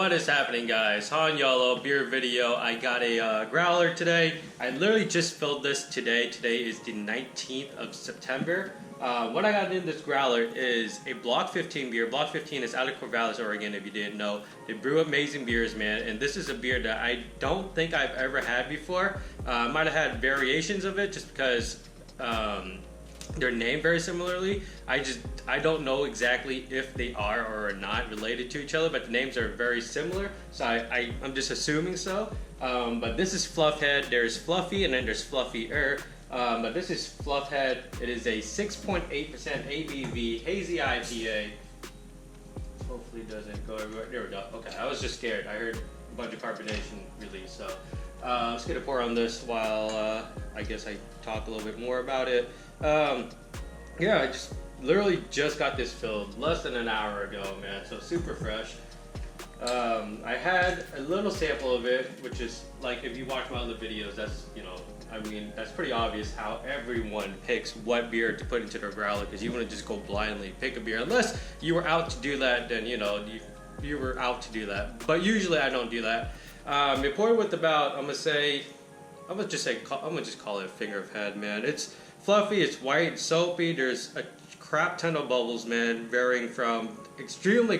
What is happening, guys? Han Yellow beer video. I got a growler today. I literally just filled this today. Today is the 19th of September. What I got in this growler is a BLOCK15 beer. BLOCK15 is out of Corvallis, Oregon, if you didn't know. They brew amazing beers, man, and this is a beer that I don't think I've ever had before. I might have had variations of it just because they're named very similarly. I don't know exactly if they are or are not related to each other, but the names are very similar, so I'm just assuming so. But this is Fluffhead. There's Fluffy and then there's Fluffier. But this is Fluffhead. It is a 6.8% ABV Hazy IPA. Hopefully it doesn't go everywhere. There we go. Okay, I was just scared. I heard a bunch of carbonation release, so let's get a pour on this while I guess I talk a little bit more about it. Yeah, I just literally just got this filled less than an hour ago, man, so super fresh. I had a little sample of it, which is like, if you watch my other videos, that's, you know, I mean, that's pretty obvious how everyone picks what beer to put into their growler, because you want to just go blindly pick a beer. Unless you were out to do that, then, you know, you were out to do that. But usually I don't do that. It poured with about, I'm gonna just call it a finger of head, man. It's fluffy, it's white, it's soapy. There's a crap ton of bubbles, man, varying from extremely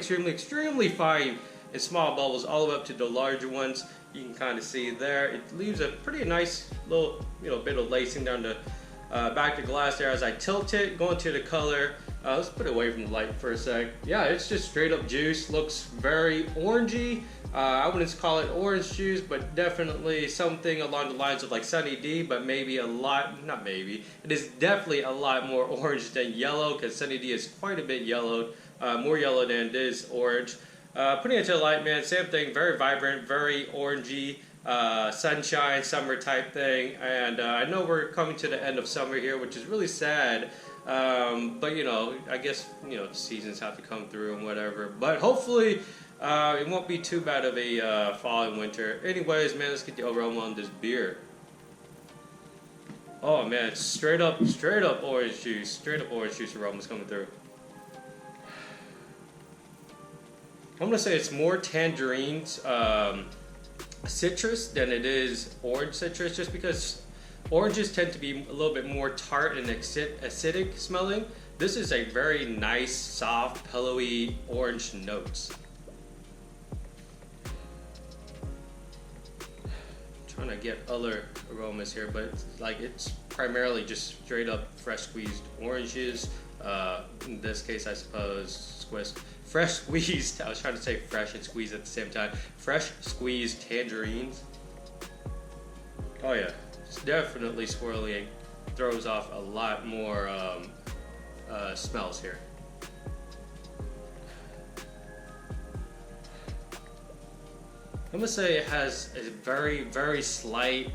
fine and small bubbles all the way up to the larger ones. You can kind of see there. It leaves a pretty nice little, bit of lacing down the back of the glass there as I tilt it, going to the color. Let's put it away from the light for a sec. Yeah, it's just straight up juice. Looks very orangey. I wouldn't call it orange juice, but definitely something along the lines of like Sunny D, but maybe not maybe. It is definitely a lot more orange than yellow, because Sunny D is quite a bit yellowed, more yellow than it is orange. Putting it to the light, man, same thing, very vibrant, very orangey, sunshine, summer type thing. And I know we're coming to the end of summer here, which is really sad. But I guess, the seasons have to come through and whatever. But hopefully, it won't be too bad of a fall and winter. Anyways, man, let's get the aroma on this beer. Oh man, straight up orange juice. Straight up orange juice aromas coming through. I'm gonna say it's more tangerines, citrus than it is orange citrus, just because oranges tend to be a little bit more tart and acidic smelling. This is a very nice, soft, pillowy orange notes. I'm trying to get other aromas here, but it's primarily just straight up fresh squeezed oranges. In this case, I suppose fresh squeezed. I was trying to say fresh and squeezed at the same time. Fresh squeezed tangerines. Oh yeah, it's definitely swirly. It throws off a lot more smells here. I'm gonna say it has a very slight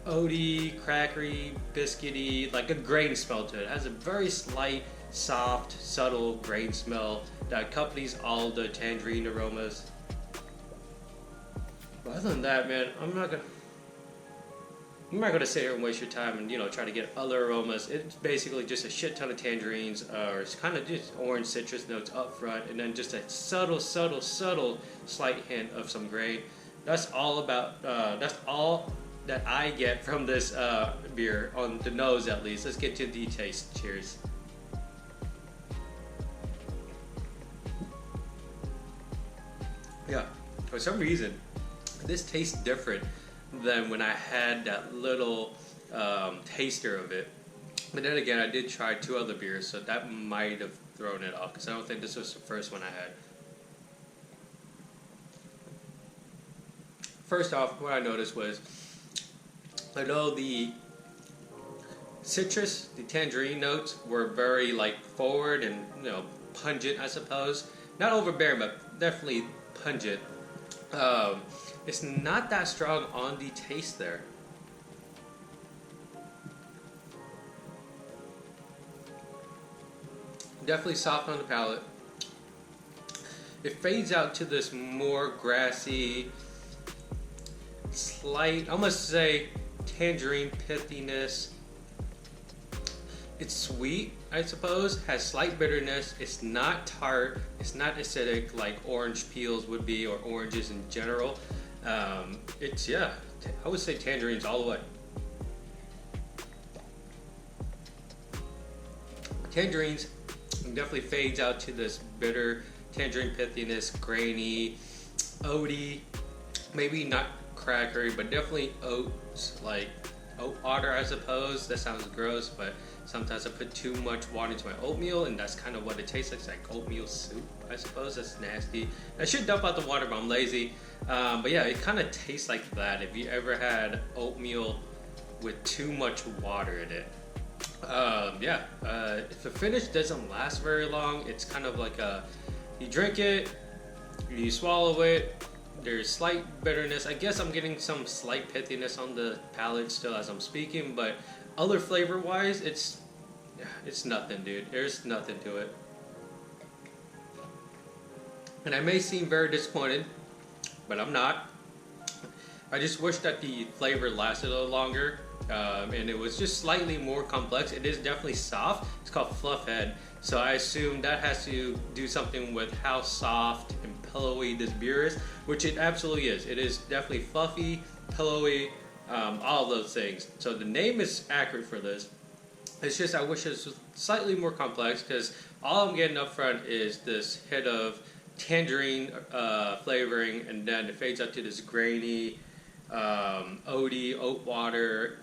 oaty, crackery, biscuity, like a grain smell to it. It has a very slight, soft, subtle grain smell that accompanies all the tangerine aromas. But other than that, man, I'm not gonna sit here and waste your time and try to get other aromas. It's basically just a shit ton of tangerines, or it's kind of just orange citrus notes up front, and then just a subtle slight hint of some grain. That's all that I get from this beer, on the nose at least. Let's get to the taste. Cheers. Yeah, for some reason, this tastes different than when I had that little taster of it. But then again, I did try two other beers, so that might have thrown it off, because I don't think this was the first one I had. First off, what I noticed was, I know the citrus, the tangerine notes were very forward and pungent, I suppose. Not overbearing, but definitely pungent. It's not that strong on the taste there. Definitely soft on the palate. It fades out to this more grassy, slight, I must say, tangerine pithiness. It's sweet, I suppose, has slight bitterness. It's not tart, it's not acidic like orange peels would be, or oranges in general. It's, yeah, I would say tangerines all the way. Tangerines definitely fades out to this bitter tangerine pithiness, grainy, oaty, maybe not crackery, but definitely oats, like oat water, I suppose. That sounds gross, but sometimes I put too much water into my oatmeal, and that's kind of what it tastes like. It's like oatmeal soup, I suppose. That's nasty. I should dump out the water, but I'm lazy. But yeah, it kind of tastes like that. If you ever had oatmeal with too much water in it. If the finish doesn't last very long, it's kind of like you drink it, you swallow it, there's slight bitterness. I guess I'm getting some slight pithiness on the palate still as I'm speaking, but other flavor wise, it's nothing, dude. There's nothing to it. And I may seem very disappointed, but I'm not. I just wish that the flavor lasted a little longer. And it was just slightly more complex. It is definitely soft. It's called Fluffhead, so I assume that has to do something with how soft and pillowy this beer is, which it absolutely is. It is definitely fluffy, pillowy, all of those things. So the name is accurate for this. It's just I wish it was slightly more complex, because all I'm getting up front is this hit of tangerine flavoring, and then it fades up to this grainy, oaty, oat water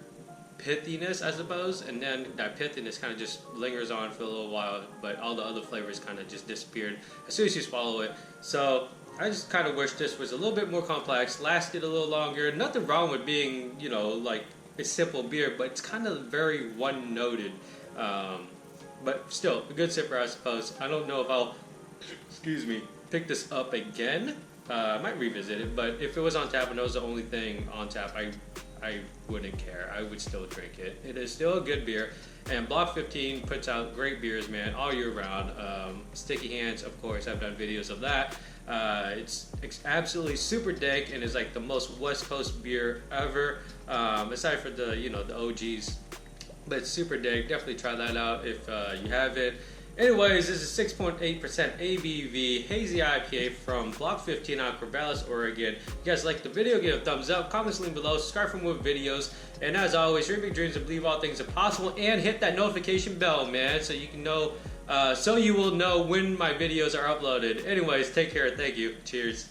pithiness, I suppose, and then that pithiness kind of just lingers on for a little while, but all the other flavors kind of just disappeared as soon as you swallow it. So I just kind of wish this was a little bit more complex, lasted a little longer. Nothing wrong with being, like a simple beer, but it's kind of very one-noted. But still, a good sipper, I suppose. I don't know if I'll, pick this up again. I might revisit it, but if it was on tap and it was the only thing on tap, I wouldn't care. I would still drink it. It is still a good beer, and BLOCK15 puts out great beers, man, all year round. Sticky Hands, of course, I've done videos of that. It's absolutely super dank, and is like the most West Coast beer ever, aside from the the OGs. But it's super dank. Definitely try that out if you have it. Anyways, this is 6.8% ABV Hazy IPA from BLOCK15 out of Corvallis, Oregon. If you guys like the video, give it a thumbs up, comments link below, subscribe for more videos, and as always, dream big dreams and believe all things are possible, and hit that notification bell, man, so you can know, so you will know when my videos are uploaded. Anyways, take care, thank you, cheers.